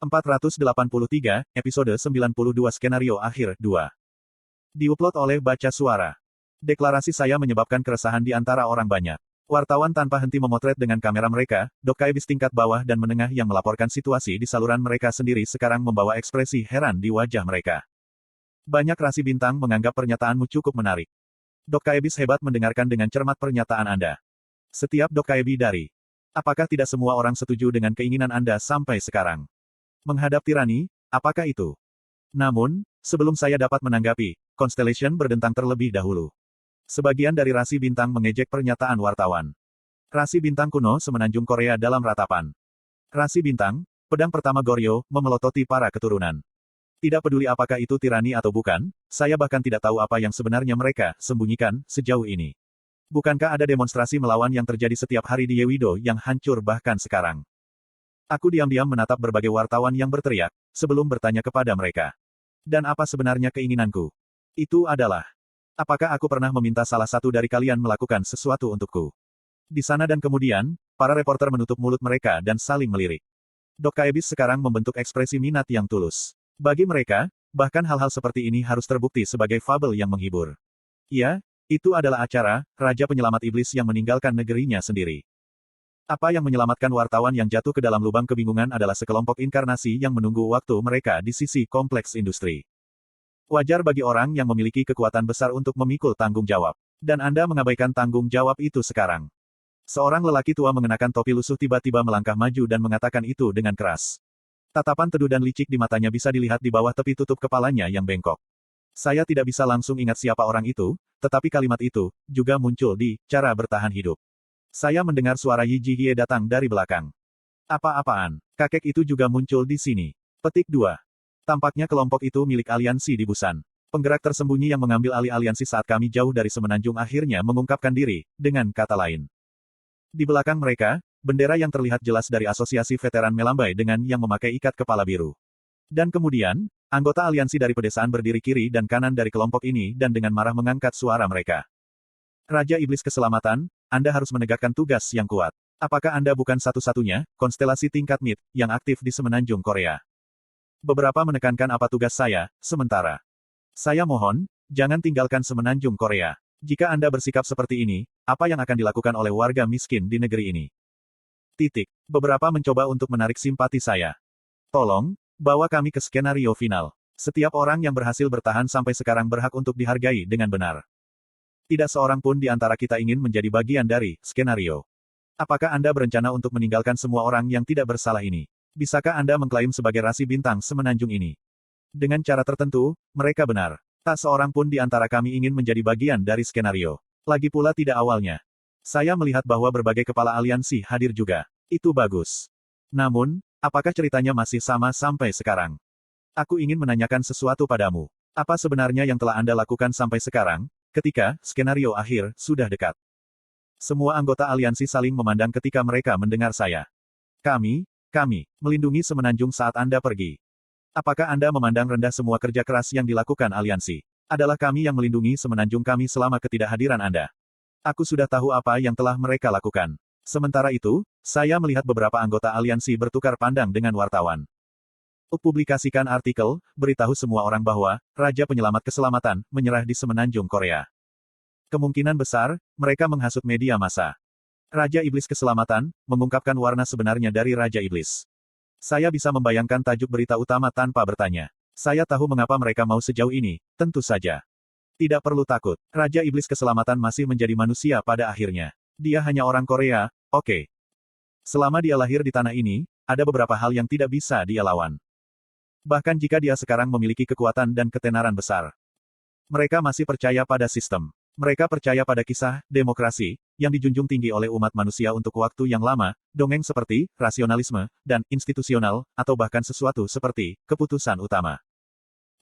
483, episode 92 skenario akhir, 2. Diupload oleh Baca Suara. Deklarasi saya menyebabkan keresahan di antara orang banyak. Wartawan tanpa henti memotret dengan kamera mereka, Dokkaebis tingkat bawah dan menengah yang melaporkan situasi di saluran mereka sendiri sekarang membawa ekspresi heran di wajah mereka. Banyak rasi bintang menganggap pernyataanmu cukup menarik. Dokkaebis hebat mendengarkan dengan cermat pernyataan Anda. Setiap Dokkaibi dari. Apakah tidak semua orang setuju dengan keinginan Anda sampai sekarang? Menghadap tirani, apakah itu? Namun, sebelum saya dapat menanggapi, Constellation berdentang terlebih dahulu. Sebagian dari rasi bintang mengejek pernyataan wartawan. Rasi bintang kuno semenanjung Korea dalam ratapan. Rasi bintang, pedang pertama Goryeo, memelototi para keturunan. Tidak peduli apakah itu tirani atau bukan, saya bahkan tidak tahu apa yang sebenarnya mereka sembunyikan sejauh ini. Bukankah ada demonstrasi melawan yang terjadi setiap hari di Yewido yang hancur bahkan sekarang? Aku diam-diam menatap berbagai wartawan yang berteriak, sebelum bertanya kepada mereka. Dan apa sebenarnya keinginanku? Itu adalah, apakah aku pernah meminta salah satu dari kalian melakukan sesuatu untukku? Di sana dan kemudian, para reporter menutup mulut mereka dan saling melirik. Dokkaebis sekarang membentuk ekspresi minat yang tulus. Bagi mereka, bahkan hal-hal seperti ini harus terbukti sebagai fabel yang menghibur. Ya, itu adalah acara, Raja Penyelamat Iblis yang meninggalkan negerinya sendiri. Apa yang menyelamatkan wartawan yang jatuh ke dalam lubang kebingungan adalah sekelompok inkarnasi yang menunggu waktu mereka di sisi kompleks industri. Wajar bagi orang yang memiliki kekuatan besar untuk memikul tanggung jawab. Dan Anda mengabaikan tanggung jawab itu sekarang. Seorang lelaki tua mengenakan topi lusuh tiba-tiba melangkah maju dan mengatakan itu dengan keras. Tatapan teduh dan licik di matanya bisa dilihat di bawah tepi tutup kepalanya yang bengkok. Saya tidak bisa langsung ingat siapa orang itu, tetapi kalimat itu juga muncul di cara bertahan hidup. Saya mendengar suara Yi Jihye datang dari belakang. Apa-apaan? Kakek itu juga muncul di sini. Petik 2. Tampaknya kelompok itu milik aliansi di Busan. Penggerak tersembunyi yang mengambil alih aliansi saat kami jauh dari semenanjung akhirnya mengungkapkan diri, dengan kata lain. Di belakang mereka, bendera yang terlihat jelas dari Asosiasi Veteran melambai dengan yang memakai ikat kepala biru. Dan kemudian, anggota aliansi dari pedesaan berdiri kiri dan kanan dari kelompok ini dan dengan marah mengangkat suara mereka. Raja Iblis Keselamatan, Anda harus menegakkan tugas yang kuat. Apakah Anda bukan satu-satunya konstelasi tingkat mid yang aktif di semenanjung Korea? Beberapa menekankan apa tugas saya, sementara. Saya mohon, jangan tinggalkan semenanjung Korea. Jika Anda bersikap seperti ini, apa yang akan dilakukan oleh warga miskin di negeri ini? Titik. Beberapa mencoba untuk menarik simpati saya. Tolong, bawa kami ke skenario final. Setiap orang yang berhasil bertahan sampai sekarang berhak untuk dihargai dengan benar. Tidak seorang pun di antara kita ingin menjadi bagian dari skenario. Apakah Anda berencana untuk meninggalkan semua orang yang tidak bersalah ini? Bisakah Anda mengklaim sebagai rasi bintang semenanjung ini? Dengan cara tertentu, mereka benar. Tak seorang pun di antara kami ingin menjadi bagian dari skenario. Lagi pula tidak awalnya. Saya melihat bahwa berbagai kepala aliansi hadir juga. Itu bagus. Namun, apakah ceritanya masih sama sampai sekarang? Aku ingin menanyakan sesuatu padamu. Apa sebenarnya yang telah Anda lakukan sampai sekarang, ketika skenario akhir sudah dekat? Semua anggota aliansi saling memandang ketika mereka mendengar saya. Kami melindungi semenanjung saat Anda pergi. Apakah Anda memandang rendah semua kerja keras yang dilakukan aliansi? Adalah kami yang melindungi semenanjung kami selama ketidakhadiran Anda. Aku sudah tahu apa yang telah mereka lakukan. Sementara itu, saya melihat beberapa anggota aliansi bertukar pandang dengan wartawan. Publikasikan artikel, beritahu semua orang bahwa Raja Penyelamat Keselamatan menyerah di semenanjung Korea. Kemungkinan besar, mereka menghasut media massa. Raja Iblis Keselamatan mengungkapkan warna sebenarnya dari Raja Iblis. Saya bisa membayangkan tajuk berita utama tanpa bertanya. Saya tahu mengapa mereka mau sejauh ini, tentu saja. Tidak perlu takut, Raja Iblis Keselamatan masih menjadi manusia pada akhirnya. Dia hanya orang Korea, oke. Selama dia lahir di tanah ini, ada beberapa hal yang tidak bisa dia lawan. Bahkan jika dia sekarang memiliki kekuatan dan ketenaran besar. Mereka masih percaya pada sistem. Mereka percaya pada kisah demokrasi yang dijunjung tinggi oleh umat manusia untuk waktu yang lama, dongeng seperti rasionalisme dan institusional, atau bahkan sesuatu seperti keputusan utama.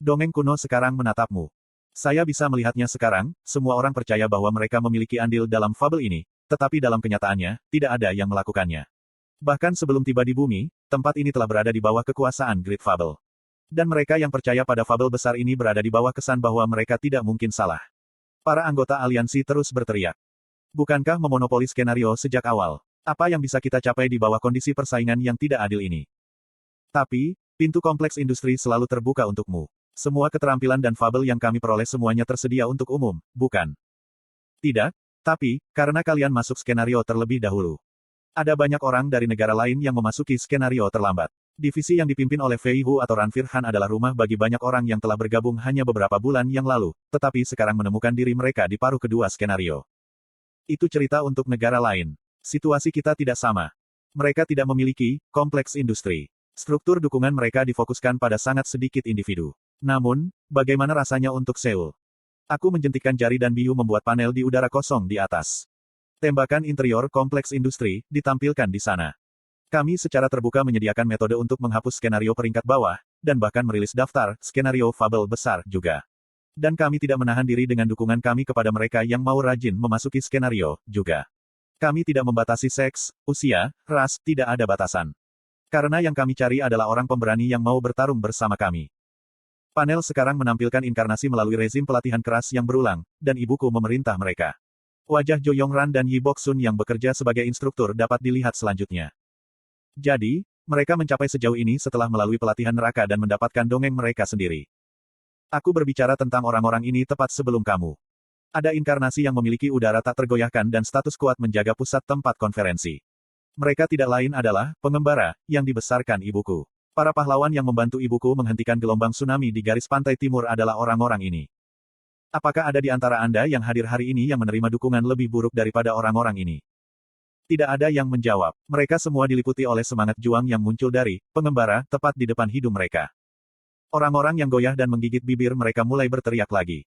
Dongeng kuno sekarang menatapmu. Saya bisa melihatnya sekarang, semua orang percaya bahwa mereka memiliki andil dalam fabel ini, tetapi dalam kenyataannya, tidak ada yang melakukannya. Bahkan sebelum tiba di bumi, tempat ini telah berada di bawah kekuasaan Great Fable. Dan mereka yang percaya pada fabel besar ini berada di bawah kesan bahwa mereka tidak mungkin salah. Para anggota aliansi terus berteriak. Bukankah memonopoli skenario sejak awal? Apa yang bisa kita capai di bawah kondisi persaingan yang tidak adil ini? Tapi, Pintu kompleks industri selalu terbuka untukmu. Semua keterampilan dan fabel yang kami peroleh semuanya tersedia untuk umum, bukan? Tidak, tapi, karena kalian masuk skenario terlebih dahulu. Ada banyak orang dari negara lain yang memasuki skenario terlambat. Divisi yang dipimpin oleh Fei Hu atau Ranfir Han adalah rumah bagi banyak orang yang telah bergabung hanya beberapa bulan yang lalu, tetapi sekarang menemukan diri mereka di paruh kedua skenario. Itu cerita untuk negara lain. Situasi kita tidak sama. Mereka tidak memiliki kompleks industri. Struktur dukungan mereka difokuskan pada sangat sedikit individu. Namun, bagaimana rasanya untuk Seoul? Aku menjentikkan jari dan Biu membuat panel di udara kosong di atas. Tembakan interior kompleks industri ditampilkan di sana. Kami secara terbuka menyediakan metode untuk menghapus skenario peringkat bawah, dan bahkan merilis daftar skenario fabel besar juga. Dan kami tidak menahan diri dengan dukungan kami kepada mereka yang mau rajin memasuki skenario juga. Kami tidak membatasi seks, usia, ras, tidak ada batasan. Karena yang kami cari adalah orang pemberani yang mau bertarung bersama kami. Panel sekarang menampilkan inkarnasi melalui rezim pelatihan keras yang berulang, dan ibuku memerintah mereka. Wajah Jo Yongran dan Yi Bok Sun yang bekerja sebagai instruktur dapat dilihat selanjutnya. Jadi, mereka mencapai sejauh ini setelah melalui pelatihan neraka dan mendapatkan dongeng mereka sendiri. Aku berbicara tentang orang-orang ini tepat sebelum kamu. Ada inkarnasi yang memiliki udara tak tergoyahkan dan status kuat menjaga pusat tempat konferensi. Mereka tidak lain adalah pengembara yang dibesarkan ibuku. Para pahlawan yang membantu ibuku menghentikan gelombang tsunami di garis pantai timur adalah orang-orang ini. Apakah ada di antara Anda yang hadir hari ini yang menerima dukungan lebih buruk daripada orang-orang ini? Tidak ada yang menjawab. Mereka semua diliputi oleh semangat juang yang muncul dari pengembara tepat di depan hidung mereka. Orang-orang yang goyah dan menggigit bibir mereka mulai berteriak lagi.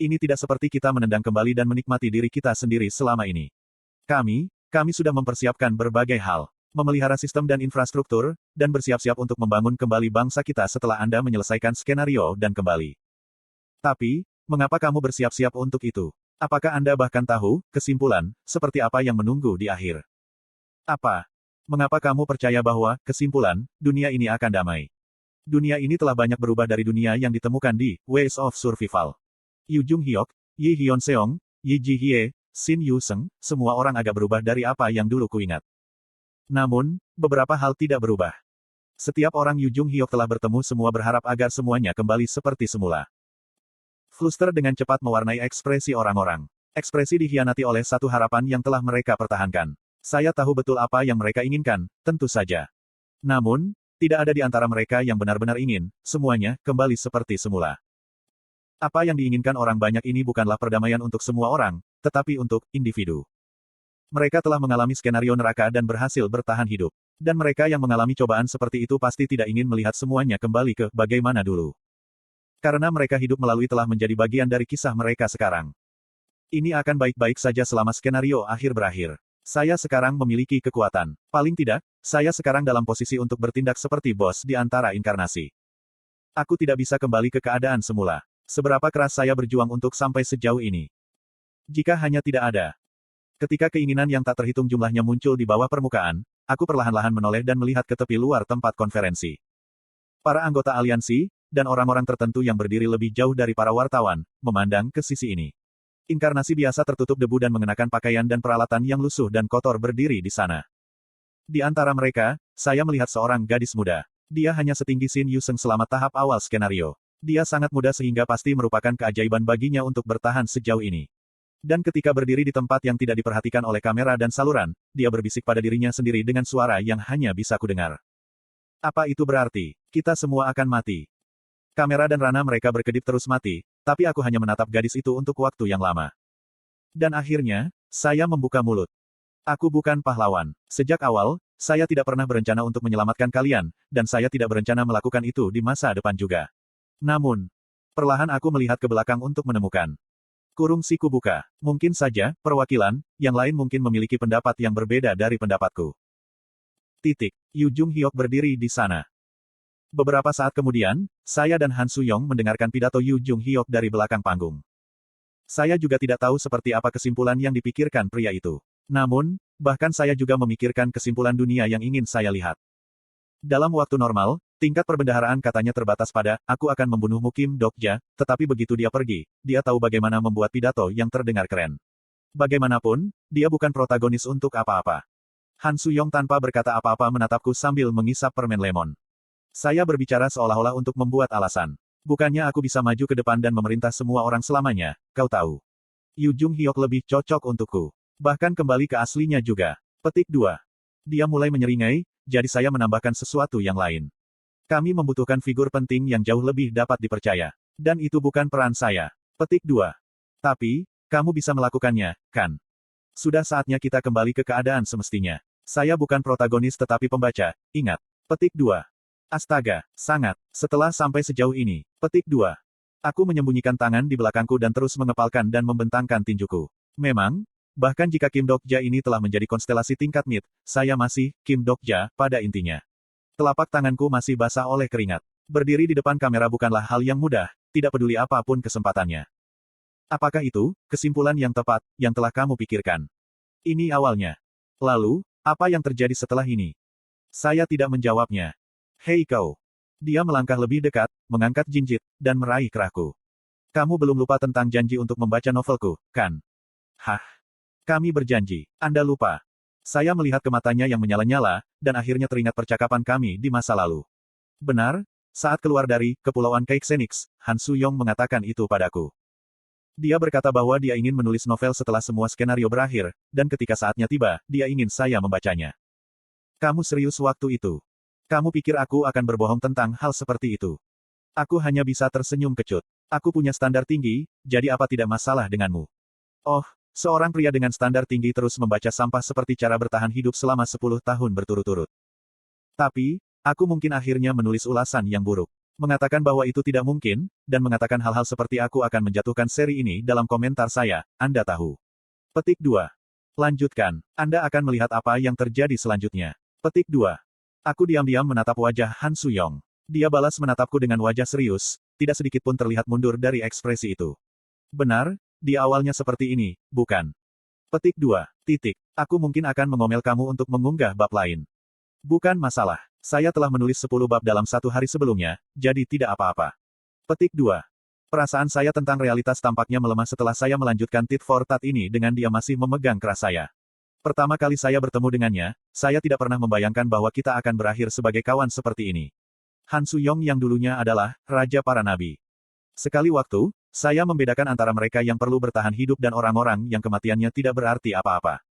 Ini tidak seperti kita menendang kembali dan menikmati diri kita sendiri selama ini. Kami sudah mempersiapkan berbagai hal. Memelihara sistem dan infrastruktur, dan bersiap-siap untuk membangun kembali bangsa kita setelah Anda menyelesaikan skenario dan kembali. Tapi, mengapa kamu bersiap-siap untuk itu? Apakah Anda bahkan tahu, kesimpulan, seperti apa yang menunggu di akhir? Apa? Mengapa kamu percaya bahwa, kesimpulan, dunia ini akan damai? Dunia ini telah banyak berubah dari dunia yang ditemukan di Ways of Survival. Yu Jung Hyuk, Yi Hyun Seong, Yi Ji Hye, Shin Yu Seng, semua orang agak berubah dari apa yang dulu kuingat. Namun, beberapa hal tidak berubah. Setiap orang Yu Jung Hyuk telah bertemu semua berharap agar semuanya kembali seperti semula. Fluster dengan cepat mewarnai ekspresi orang-orang. Ekspresi dikhianati oleh satu harapan yang telah mereka pertahankan. Saya tahu betul apa yang mereka inginkan, tentu saja. Namun, tidak ada di antara mereka yang benar-benar ingin, semuanya, kembali seperti semula. Apa yang diinginkan orang banyak ini bukanlah perdamaian untuk semua orang, tetapi untuk individu. Mereka telah mengalami skenario neraka dan berhasil bertahan hidup. Dan mereka yang mengalami cobaan seperti itu pasti tidak ingin melihat semuanya kembali ke bagaimana dulu. Karena mereka hidup melalui telah menjadi bagian dari kisah mereka sekarang. Ini akan baik-baik saja selama skenario akhir berakhir. Saya sekarang memiliki kekuatan. Paling tidak, saya sekarang dalam posisi untuk bertindak seperti bos di antara inkarnasi. Aku tidak bisa kembali ke keadaan semula. Seberapa keras saya berjuang untuk sampai sejauh ini. Jika hanya tidak ada. Ketika keinginan yang tak terhitung jumlahnya muncul di bawah permukaan, aku perlahan-lahan menoleh dan melihat ke tepi luar tempat konferensi. Para anggota aliansi, dan orang-orang tertentu yang berdiri lebih jauh dari para wartawan, memandang ke sisi ini. Inkarnasi biasa tertutup debu dan mengenakan pakaian dan peralatan yang lusuh dan kotor berdiri di sana. Di antara mereka, saya melihat seorang gadis muda. Dia hanya setinggi Shin Yu Seng selama tahap awal skenario. Dia sangat muda sehingga pasti merupakan keajaiban baginya untuk bertahan sejauh ini. Dan ketika berdiri di tempat yang tidak diperhatikan oleh kamera dan saluran, dia berbisik pada dirinya sendiri dengan suara yang hanya bisa kudengar. Apa itu berarti? Kita semua akan mati. Kamera dan rana mereka berkedip terus mati, tapi aku hanya menatap gadis itu untuk waktu yang lama. Dan akhirnya, saya membuka mulut. Aku bukan pahlawan. Sejak awal, saya tidak pernah berencana untuk menyelamatkan kalian, dan saya tidak berencana melakukan itu di masa depan juga. Namun, perlahan aku melihat ke belakang untuk menemukan. Kurung siku buka. Mungkin saja, perwakilan, yang lain mungkin memiliki pendapat yang berbeda dari pendapatku. Yu Jung Hyuk berdiri di sana. Beberapa saat kemudian, saya dan Han Suyong mendengarkan pidato Yu Jung Hyuk dari belakang panggung. Saya juga tidak tahu seperti apa kesimpulan yang dipikirkan pria itu. Namun, bahkan saya juga memikirkan kesimpulan dunia yang ingin saya lihat. Dalam waktu normal, tingkat perbendaharaan katanya terbatas pada, aku akan membunuhmu Kim Dokja, tetapi begitu dia pergi, dia tahu bagaimana membuat pidato yang terdengar keren. Bagaimanapun, dia bukan protagonis untuk apa-apa. Han Suyong tanpa berkata apa-apa menatapku sambil mengisap permen lemon. Saya berbicara seolah-olah untuk membuat alasan. Bukannya aku bisa maju ke depan dan memerintah semua orang selamanya, kau tahu. Yu Jung Hyok lebih cocok untukku. Bahkan kembali ke aslinya juga. Petik 2. Dia mulai menyeringai, jadi saya menambahkan sesuatu yang lain. Kami membutuhkan figur penting yang jauh lebih dapat dipercaya. Dan itu bukan peran saya. Petik 2. Tapi, kamu bisa melakukannya, kan? Sudah saatnya kita kembali ke keadaan semestinya. Saya bukan protagonis tetapi pembaca, ingat. Petik 2. Astaga, sangat. Setelah sampai sejauh ini. Petik 2. Aku menyembunyikan tangan di belakangku dan terus mengepalkan dan membentangkan tinjuku. Memang, bahkan jika Kim Dokja ini telah menjadi konstelasi tingkat mid, saya masih Kim Dokja pada intinya. Telapak tanganku masih basah oleh keringat. Berdiri di depan kamera bukanlah hal yang mudah, tidak peduli apapun kesempatannya. Apakah itu kesimpulan yang tepat yang telah kamu pikirkan? Ini awalnya. Lalu, apa yang terjadi setelah ini? Saya tidak menjawabnya. Hei kau. Dia melangkah lebih dekat, mengangkat jinjit, dan meraih kerahku. Kamu belum lupa tentang janji untuk membaca novelku, kan? Hah? Kami berjanji. Anda lupa. Saya melihat ke matanya yang menyala-nyala, dan akhirnya teringat percakapan kami di masa lalu. Benar, saat keluar dari Kepulauan Caixenix, Han Suyong mengatakan itu padaku. Dia berkata bahwa dia ingin menulis novel setelah semua skenario berakhir, dan ketika saatnya tiba, dia ingin saya membacanya. Kamu serius waktu itu? Kamu pikir aku akan berbohong tentang hal seperti itu? Aku hanya bisa tersenyum kecut. Aku punya standar tinggi, jadi apa tidak masalah denganmu? Oh, seorang pria dengan standar tinggi terus membaca sampah seperti cara bertahan hidup selama 10 tahun berturut-turut. Tapi, aku mungkin akhirnya menulis ulasan yang buruk. Mengatakan bahwa itu tidak mungkin, dan mengatakan hal-hal seperti aku akan menjatuhkan seri ini dalam komentar saya, Anda tahu. Petik 2. Lanjutkan. Anda akan melihat apa yang terjadi selanjutnya. Petik 2. Aku diam-diam menatap wajah Han Suyong. Dia balas menatapku dengan wajah serius, tidak sedikit pun terlihat mundur dari ekspresi itu. Benar, di awalnya seperti ini, bukan? Petik 2. Titik. Aku mungkin akan mengomel kamu untuk mengunggah bab lain. Bukan masalah. Saya telah menulis 10 bab dalam 1 hari sebelumnya, jadi tidak apa-apa. Petik 2. Perasaan saya tentang realitas tampaknya melemah setelah saya melanjutkan tit for tat ini dengan dia masih memegang keras saya. Pertama kali saya bertemu dengannya, saya tidak pernah membayangkan bahwa kita akan berakhir sebagai kawan seperti ini. Han Suyong yang dulunya adalah Raja para Nabi. Sekali waktu, saya membedakan antara mereka yang perlu bertahan hidup dan orang-orang yang kematiannya tidak berarti apa-apa.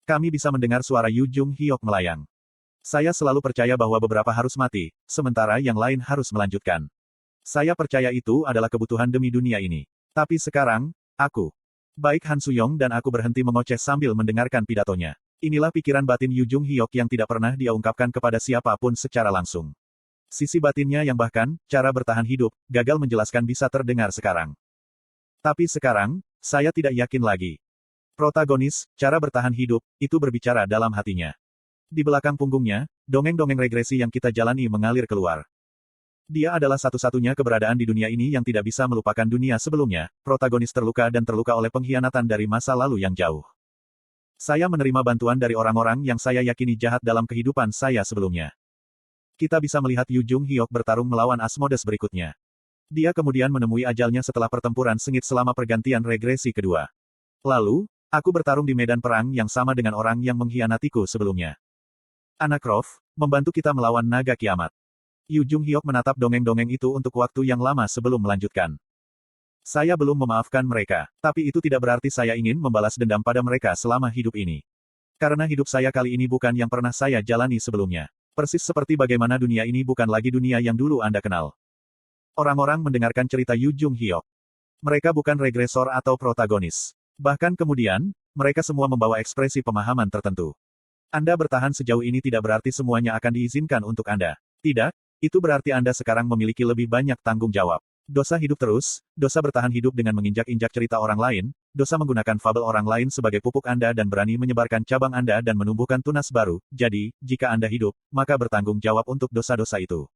Kami bisa mendengar suara Yu Jung Hyok melayang. Saya selalu percaya bahwa beberapa harus mati, sementara yang lain harus melanjutkan. Saya percaya itu adalah kebutuhan demi dunia ini. Tapi sekarang, aku. Baik Han Suyong dan aku berhenti mengoceh sambil mendengarkan pidatonya. Inilah pikiran batin Yu Jung Hyok yang tidak pernah dia ungkapkan kepada siapapun secara langsung. Sisi batinnya yang bahkan, cara bertahan hidup, gagal menjelaskan bisa terdengar sekarang. Tapi sekarang, saya tidak yakin lagi. Protagonis, cara bertahan hidup, itu berbicara dalam hatinya. Di belakang punggungnya, dongeng-dongeng regresi yang kita jalani mengalir keluar. Dia adalah satu-satunya keberadaan di dunia ini yang tidak bisa melupakan dunia sebelumnya, protagonis terluka dan terluka oleh pengkhianatan dari masa lalu yang jauh. Saya menerima bantuan dari orang-orang yang saya yakini jahat dalam kehidupan saya sebelumnya. Kita bisa melihat Yu Jung Hyok bertarung melawan Asmodes berikutnya. Dia kemudian menemui ajalnya setelah pertempuran sengit selama pergantian regresi kedua. Lalu, aku bertarung di medan perang yang sama dengan orang yang mengkhianatiku sebelumnya. Anak Croft, membantu kita melawan naga kiamat. Yu Jung Hyok menatap dongeng-dongeng itu untuk waktu yang lama sebelum melanjutkan. Saya belum memaafkan mereka, tapi itu tidak berarti saya ingin membalas dendam pada mereka selama hidup ini. Karena hidup saya kali ini bukan yang pernah saya jalani sebelumnya. Persis seperti bagaimana dunia ini bukan lagi dunia yang dulu Anda kenal. Orang-orang mendengarkan cerita Yu Jung Hyok. Mereka bukan regresor atau protagonis. Bahkan kemudian, mereka semua membawa ekspresi pemahaman tertentu. Anda bertahan sejauh ini tidak berarti semuanya akan diizinkan untuk Anda. Tidak, itu berarti Anda sekarang memiliki lebih banyak tanggung jawab. Dosa hidup terus, dosa bertahan hidup dengan menginjak-injak cerita orang lain, dosa menggunakan fabel orang lain sebagai pupuk Anda dan berani menyebarkan cabang Anda dan menumbuhkan tunas baru. Jadi, jika Anda hidup, maka bertanggung jawab untuk dosa-dosa itu.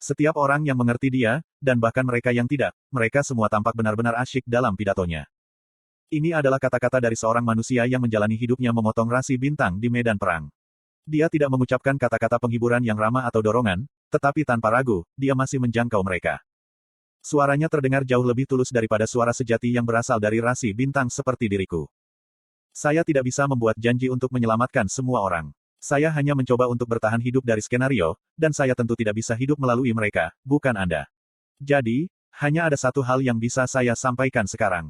Setiap orang yang mengerti dia, dan bahkan mereka yang tidak, mereka semua tampak benar-benar asyik dalam pidatonya. Ini adalah kata-kata dari seorang manusia yang menjalani hidupnya memotong rasi bintang di medan perang. Dia tidak mengucapkan kata-kata penghiburan yang ramah atau dorongan, tetapi tanpa ragu, dia masih menjangkau mereka. Suaranya terdengar jauh lebih tulus daripada suara sejati yang berasal dari rasi bintang seperti diriku. Saya tidak bisa membuat janji untuk menyelamatkan semua orang. Saya hanya mencoba untuk bertahan hidup dari skenario, dan saya tentu tidak bisa hidup melalui mereka, bukan Anda. Jadi, hanya ada satu hal yang bisa saya sampaikan sekarang.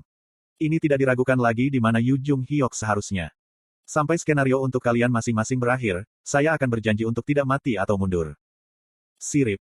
Ini tidak diragukan lagi di mana Yu Jung Hyok seharusnya. Sampai skenario untuk kalian masing-masing berakhir, saya akan berjanji untuk tidak mati atau mundur. Sirip.